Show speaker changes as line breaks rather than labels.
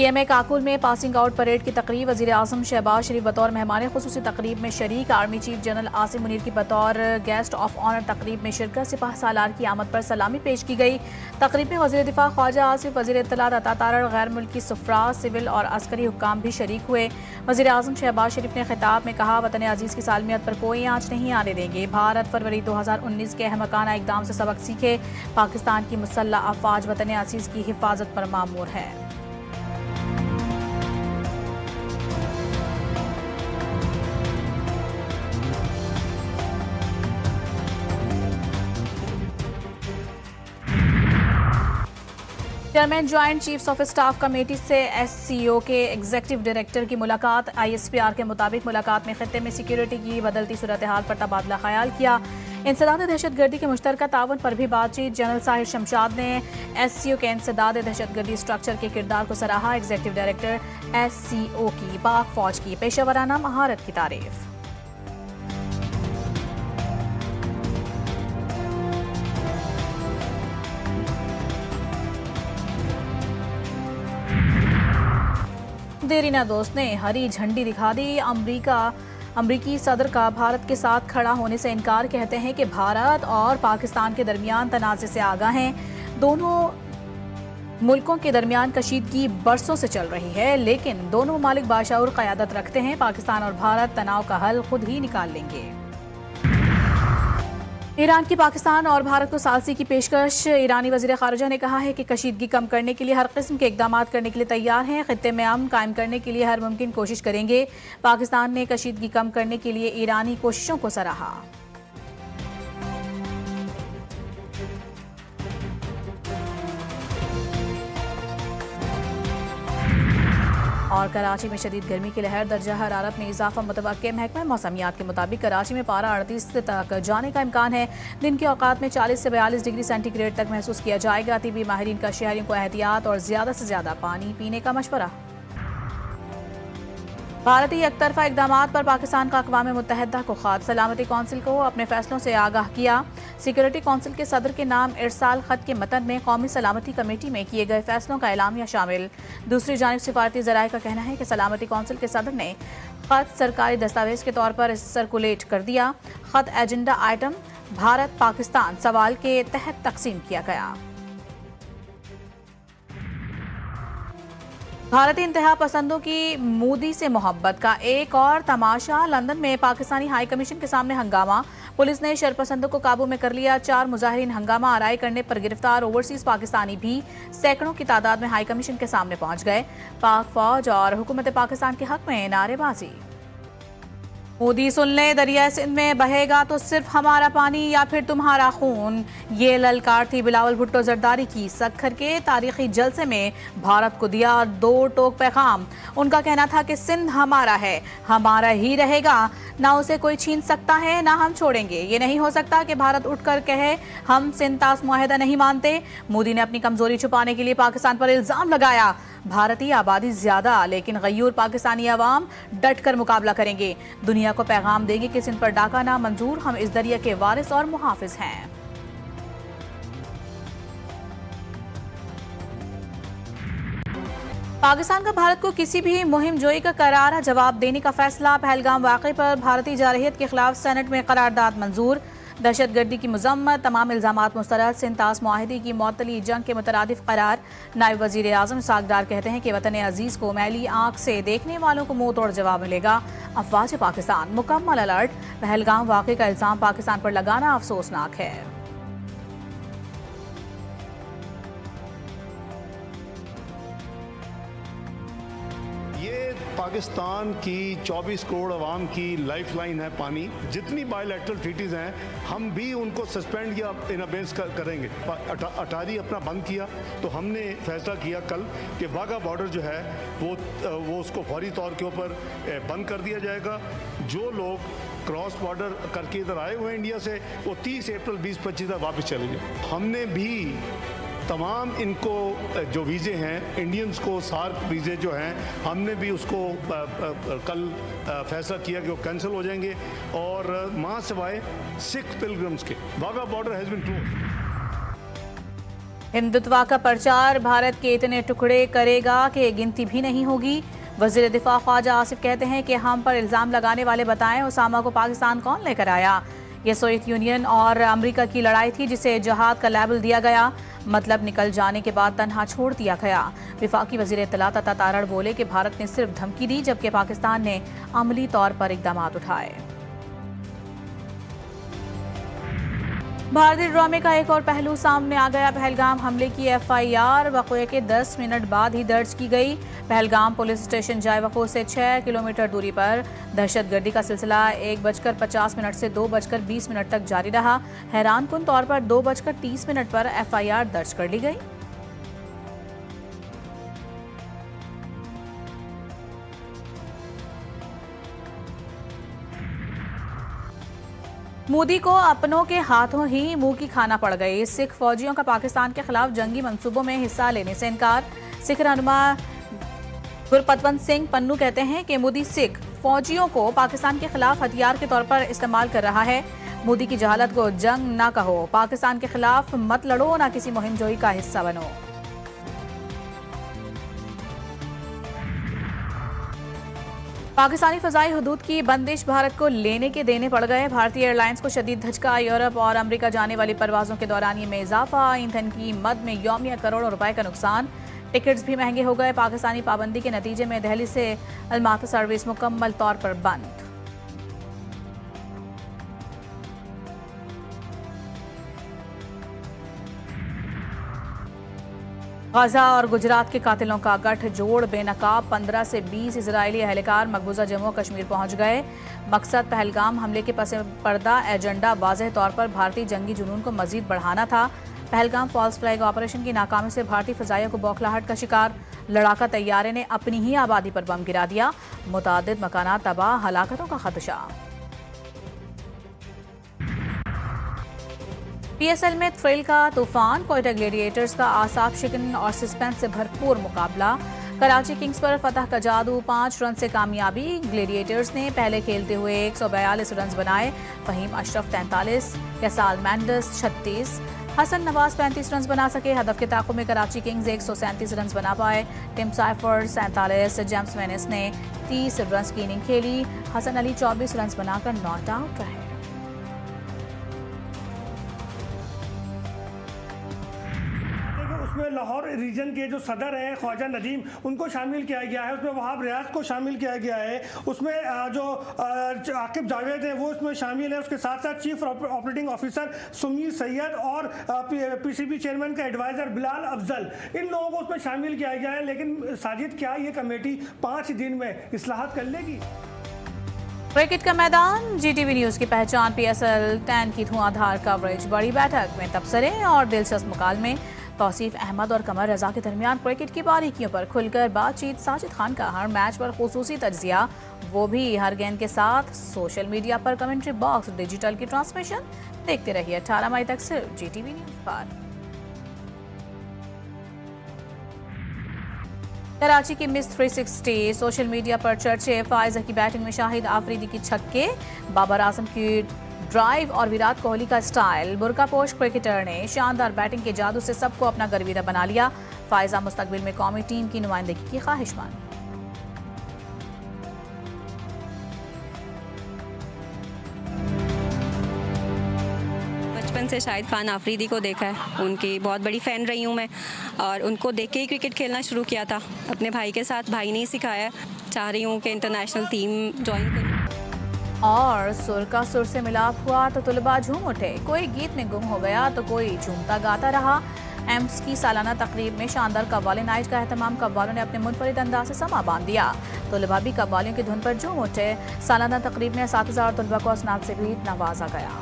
PMA Kakul में passing out parade की तकरीब। वज़ीर आज़म शहबाज शरीफ बतौर मेहमान खुसूसी तकरीब में शरीक। Army chief general Asim Munir की बतौर गेस्ट ऑफ ऑनर तकरीब में शिरकत। सिपाह सालार की आमद पर सलामी पेश की गई। तकरीब में वज़ीर दिफा ख्वाजा आसिफ, वज़ीर इत्तलात अता तारड़, गैर मुल्की सफ़रा, सिविल और अस्करी हुक्काम भी शरीक हुए। वज़ीर आज़म शहबाज शरीफ ने खिताब में कहा, वतन अजीज़ की सालमियत पर कोई आँच नहीं आने देंगे। भारत फरवरी 2019 के अहमकाना इक़दाम से सबक सीखे। पाकिस्तान की मुसल्लह अफ़वाज वतन अजीज़ की हिफाजत पर मामूर है। Chairman joint chiefs of staff committee से SCO के एग्जीक्यूटिव डायरेक्टर की मुलाकात। ISPR के मुताबिक मुलाकात में खित्ते में सिक्योरिटी की बदलती सूरत हाल पर तबादला ख्याल किया। इंसदाद दहशतगर्दी के मुश्तरका ताउन पर भी बातचीत। जनरल साहिर शमशाद ने SCO के इंसदाद दहशतगर्दी स्ट्रक्चर के किरदार को सराहा। एग्जीक्यूटिव डायरेक्टर SCO की पाक फौज की पेशेवराना महारत की तारीफ। देरीना दोस्त ने हरी झंडी दिखा दी। अमरीकी सदर का भारत के साथ खड़ा होने से इनकार। कहते हैं कि भारत और पाकिस्तान के दरमियान तनाज़े से आगाह हैं। दोनों मुल्कों के दरमियान कशीदगी बरसों से चल रही है, लेकिन दोनों ममालिक बाशऊर क़यादत रखते हैं। पाकिस्तान और भारत तनाव का हल खुद ही निकाल लेंगे। ईरान की पाकिस्तान और भारत को सालसी की पेशकश। ईरानी वज़ीर ख़ारिजा ने कहा है कि कशीदगी कम करने के लिए हर किस्म के इक़दाम करने के लिए तैयार हैं। खित्ते में अमन कायम करने के लिए हर मुमकिन कोशिश करेंगे। पाकिस्तान ने कशीदगी कम करने के लिए ईरानी कोशिशों को सराहा। और कराची में शदीद गर्मी की लहर। दर्जा हरारत में इजाफा मुतवक्के। महकमा मौसमियात के मुताबिक कराची में पारा 38 तक जाने का इम्कान है। दिन के औकात में 40 से 42 डिग्री सेंटीग्रेड तक महसूस किया जाएगा। तिबी माहिरीन का शहरियों को एहतियात और ज़्यादा से ज़्यादा पानी पीने का मशवरा। भारतीय एकतरफा इक़दामात पर पाकिस्तान का अक़वाम मुत्तहिदा को ख़त। सलामती कौंसिल को अपने फैसलों से आगाह किया। सिक्योरिटी कौंसिल के सदर के नाम इरसाल ख़त के मतन में कौमी सलामती कमेटी में किए गए फैसलों का एलामिया शामिल। दूसरी जानिब सिफारती ज़राए का कहना है कि सलामती कौंसिल के सदर ने ख़त सरकारी दस्तावेज़ के तौर पर सर्कुलेट कर दिया। ख़त एजेंडा आइटम भारत पाकिस्तान सवाल के तहत तकसीम किया गया। भारतीय इंतहा पसंदों की मोदी से मोहब्बत का एक और तमाशा। लंदन में पाकिस्तानी हाई कमीशन के सामने हंगामा। पुलिस ने शरपसंदों को काबू में कर लिया। 4 मुजाहिरीन हंगामा आराई करने पर गिरफ्तार। ओवरसीज पाकिस्तानी भी सैकड़ों की तादाद में हाई कमीशन के सामने पहुंच गए। पाक फौज और हुकूमत पाकिस्तान के हक में नारेबाजी। मोदी सुन ले, दरिया सिंध में बहेगा तो सिर्फ हमारा पानी या फिर तुम्हारा खून। ये ललकार थी बिलावल भुट्टो जरदारी की। सक्खर के तारीखी जलसे में भारत को दिया 2 टोक पैगाम। उनका कहना था कि सिंध हमारा है, हमारा ही रहेगा, ना उसे कोई छीन सकता है ना हम छोड़ेंगे। ये नहीं हो सकता कि भारत उठकर कहे हम सिंध तास मुआहदा नहीं मानते। मोदी ने अपनी कमजोरी छुपाने के लिए पाकिस्तान पर इल्जाम लगाया। भारतीय आबादी ज्यादा, लेकिन गयूर पाकिस्तानी अवाम डट कर मुकाबला करेंगे। दुनिया को पैगाम देंगे कि सिंध पर डाका ना मंजूर, हम इस दरिया के वारिस और मुहाफिज हैं। पाकिस्तान का भारत को किसी भी मुहिम जोई का करारा जवाब देने का फैसला। पहलगाम वाक़े पर भारतीय जारहियत के खिलाफ सेनेट में करारदाद मंजूर। दहशतगर्दी की मजम्मत, तमाम इल्जामात मुस्तरद। सिंध तास मुआहिदे की मअतली जंग के मुतरादिफ करार। नायब वज़ीर आज़म सागदार कहते हैं कि वतन अजीज़ को मैली आंख से देखने वालों को मुंह तोड़ जवाब मिलेगा। अफवाज पाकिस्तान मुकम्मल अलर्ट। पहलगाम वाक़े का इल्ज़ाम पाकिस्तान पर लगाना अफसोसनाक है।
पाकिस्तान की 24 करोड़ आवाम की लाइफलाइन है पानी। जितनी बायलैटरल ट्रीटीज़ हैं हम भी उनको सस्पेंड या इन अबेंस करेंगे। अटारी अपना बंद किया तो हमने फैसला किया कल कि वाघा बॉर्डर जो है वो उसको फौरी तौर के ऊपर बंद कर दिया जाएगा। जो लोग क्रॉस बॉर्डर करके इधर आए हुए हैं इंडिया से, वो 30 अप्रैल 2025 तक वापस चले जाए। हमने भी तमाम इनको जो वीज़े हैं इंडियंस को, सार्क वीज़े जो हैं, हमने भी उसको कल फैसला किया कि वो कैंसिल हो जाएंगे। और मां सिवाय सिख पिलग्रिम्स के Wagah border has been closed.
Hindutva का प्रचार भारत के इतने टुकड़े करेगा कि गिनती भी नहीं होगी। वजीर दिफा ख्वाजा आसिफ कहते हैं कि हम पर इल्जाम लगाने वाले बताएं उसामा को पाकिस्तान कौन लेकर आया। यह सोवियत यूनियन और अमेरिका की लड़ाई थी जिसे जहाद का लेबल दिया गया, मतलब निकल जाने के बाद तन्हा छोड़ दिया गया। विफाकी वजीर इत्तलात अता तारड़ बोले कि भारत ने सिर्फ धमकी दी जबकि पाकिस्तान ने अमली तौर पर इकदाम उठाए। भारतीय ड्रामे का एक और पहलू सामने आ गया। पहलगाम हमले की एफआईआर वक़्ए के 10 मिनट बाद ही दर्ज की गई। पहलगाम पुलिस स्टेशन जाए वक़्ए से 6 किलोमीटर दूरी पर दहशतगर्दी का सिलसिला 1:50 से 2:20 तक जारी रहा। हैरानकुन तौर पर 2:30 पर एफआईआर दर्ज कर ली गई। मोदी को अपनों के हाथों ही मुंह की खाना पड़ गई। सिख फौजियों का पाकिस्तान के खिलाफ जंगी मंसूबों में हिस्सा लेने से इनकार। सिख रहनुमा गुरपतवंत सिंह पन्नू कहते हैं कि मोदी सिख फौजियों को पाकिस्तान के खिलाफ हथियार के तौर पर इस्तेमाल कर रहा है। मोदी की जहालत को जंग ना कहो, पाकिस्तान के खिलाफ मत लड़ो, ना किसी मुहिमजोई का हिस्सा बनो। पाकिस्तानी फजाई हुदूद की बंदिश भारत को लेने के देने पड़ गए। भारतीय एयरलाइंस को शदीद धचका। यूरोप और अमेरिका जाने वाली परवाजों के दौरान ये में इजाफा। ईंधन की मद में यौमिया करोड़ों रुपए का नुकसान। टिकट्स भी महंगे हो गए। पाकिस्तानी पाबंदी के नतीजे में दिल्ली से अलमाता सर्विस मुकम्मल तौर पर बंद। गाजा और गुजरात के कातिलों का गठजोड़ बेनकाब। 15 से 20 इजरायली एहलकार मकबूजा जम्मू और कश्मीर पहुंच गए। मकसद पहलगाम हमले के पस पर्दा एजेंडा वाज़ेह तौर पर भारतीय जंगी जुनून को मजीद बढ़ाना था। पहलगाम फॉल्स फ्लैग ऑपरेशन की नाकामी से भारतीय फजाइया को बौखलाहट का शिकार। लड़ाका तैयारे ने अपनी ही आबादी पर बम गिरा दिया। मुतादिद मकानात तबाह, हलाकतों का खदशा। पीएसएल में थ्रिल का तूफान। कोयटा ग्लेडिएटर्स का आसाब शिकन और सस्पेंस से भरपूर मुकाबला। कराची किंग्स पर फतह का जादू। 5 रन से कामयाबी। ग्लेडिएटर्स ने पहले खेलते हुए 142 रन बनाए। फहीम अशरफ 43, कैसाल मैंडस 36, हसन नवाज 35 रन बना सके। हदफ के ताक़ुब में कराची किंग्स 137 रन बना पाए। टिम साइफर 47, जेम्स वेनिस ने 30 रन की इनिंग खेली। हसन अली 24 रन बनाकर नॉट आउट रहे।
उसमें लाहौर रीजन के जो सदर हैं ख्वाजा नदीम, उनको शामिल किया गया है। उसमें वहाब रियाज को शामिल किया गया है। उसमें जो आकिब जावेद हैं वो उसमें शामिल है। उसके साथ साथ chief operating officer Sumair Syed और पीसीबी चेयरमैन का एडवाइजर बिलाल अफजल, इन लोगों को उसमें शामिल किया गया है। लेकिन साजिद, क्या ये कमेटी 5 दिन में इस्लाहत कर लेगी?
क्रिकेट का मैदान। जीटीवी न्यूज की पहचान पीएसएल 10 की धुआंधार कवरेज। बड़ी बैठक में तबसरे और दिलचस्प मुकालमे। तौसीफ अहमद और कमर रजा के दरमियान क्रिकेट की बारीकियों पर खुलकर बातचीत। साजिद खान का हर मैच पर खुसूसी तज्जिया, वो भी हर गेंद के साथ। सोशल मीडिया पर कमेंट्री बॉक्स, डिजिटल की ट्रांसमिशन। देखते रहिए 18 मई तक सिर्फ जीटीवी न्यूज पर। कराची की मिस 360 सोशल मीडिया पर चर्चे। फाइजा की बैटिंग में शाहिद आफरीदी की छक्के, बाबर आजम की ड्राइव और विराट कोहली का स्टाइल। बुरकापोश क्रिकेटर ने शानदार बैटिंग के जादू से सबको अपना गर्विदा बना लिया। फाइजा मुस्तकबिल में कौमी टीम की नुमाइंदगी की ख्वाहिशमंद।
बचपन से शाहिद खान आफरीदी को देखा है, उनकी बहुत बड़ी फ़ैन रही हूँ मैं, और उनको देख के ही क्रिकेट खेलना शुरू किया था अपने भाई के साथ। भाई ने ही सिखाया। चाह रही हूँ कि इंटरनेशनल टीम ज्वाइन करूँ।
और सुर का सुर से मिलाप हुआ तो तुलबा झूम उठे। कोई गीत में गुम हो गया तो कोई झूमता गाता रहा। एम्स की सालाना तकरीब में शानदार कव्वाली नाइट का एहतमाम। कव्वालों ने अपने मुनफरिद अंदाज से समा बांध दिया। तुलबा भी कव्वालियों की धुन पर झूम उठे। सालाना तकरीब में 7,000 तुलबा को असनाद से भी नवाजा गया।